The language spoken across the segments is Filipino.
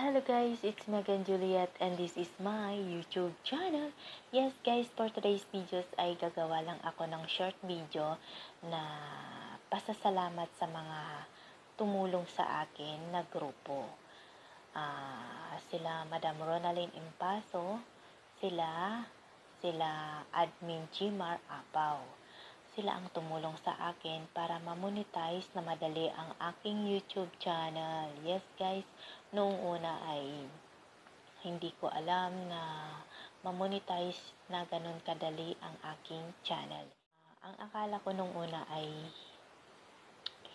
Hello guys, it's Megan Juliet and this is my YouTube channel. Yes guys, for today's videos ay gagawa lang ako ng short video na pasasalamat sa mga tumulong sa akin na grupo. Sila Madam Ronaline Impaso, sila Admin Jimar Apaw. Sila ang tumulong sa akin para ma-monetize na madali ang aking YouTube channel. Yes guys, noong una ay hindi ko alam na ma-monetize na ganun kadali ang aking channel. Ang akala ko noong una ay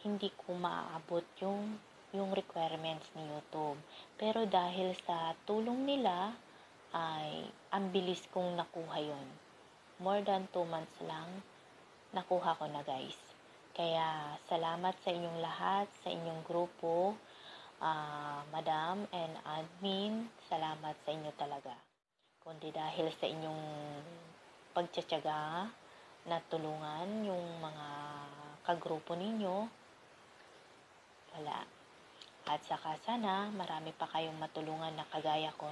hindi ko maaabot yung requirements ni YouTube. Pero dahil sa tulong nila ay ang bilis kong nakuha yon. More than 2 months lang nakuha ko na guys. Kaya salamat sa inyong lahat, sa inyong grupo, Madam and Admin, salamat sa inyo talaga. Kundi dahil sa inyong pagtsatsaga na tulungan yung mga kagrupo ninyo, wala. At saka sana marami pa kayong matulungan na kagaya ko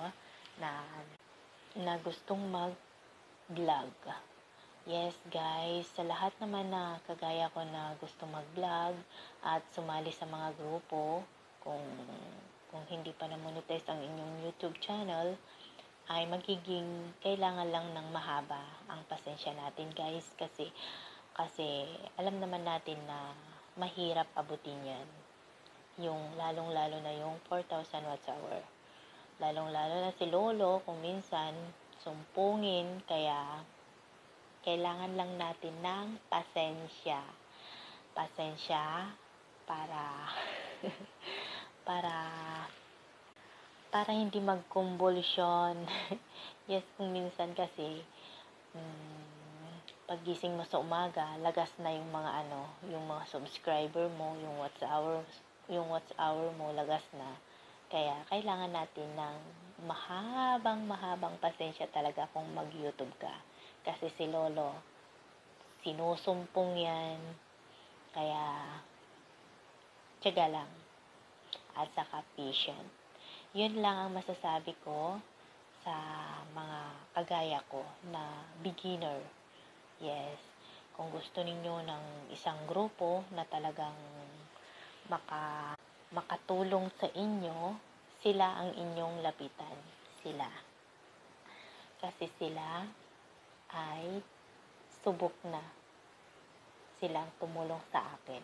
na gustong mag-vlog. Yes guys, sa lahat naman na kagaya ko na gusto mag-vlog at sumali sa mga grupo, kung hindi pa na-monetize ang inyong YouTube channel, ay magiging kailangan lang ng mahaba ang pasensya natin guys, kasi alam naman natin na mahirap abutin yan. Yung lalong-lalo na yung 4,000 watts hour. Lalong-lalo na si Lolo kung minsan sumpungin, kaya kailangan lang natin ng pasensya. Pasensya para para hindi magkumbulsyon. Yes, kung minsan kasi paggising mo sa umaga, lagas na yung mga subscriber mo, yung watch hour mo lagas na. Kaya kailangan natin ng mahabang pasensya talaga kung mag-YouTube ka. Kasi si Lolo, sinusumpong yan. Kaya, tiyaga lang. At saka patient. Yun lang ang masasabi ko sa mga kagaya ko na beginner. Yes. Kung gusto ninyo ng isang grupo na talagang makatulong sa inyo, sila ang inyong lapitan. Sila. Kasi sila ay subok na. Silang tumulong sa akin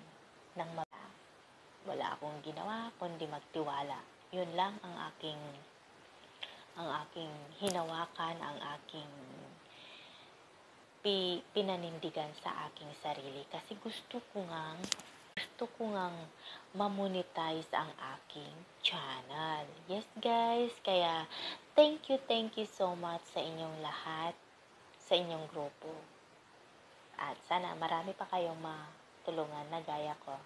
nang wala akong ginawa kundi magtiwala. Yun lang ang aking hinawakan, ang aking pinanindigan sa aking sarili, kasi gusto ko ngang ma-monetize ang aking channel. Yes guys, kaya thank you so much sa inyong lahat, sa inyong grupo. At sana marami pa kayong matulungan na gaya ko.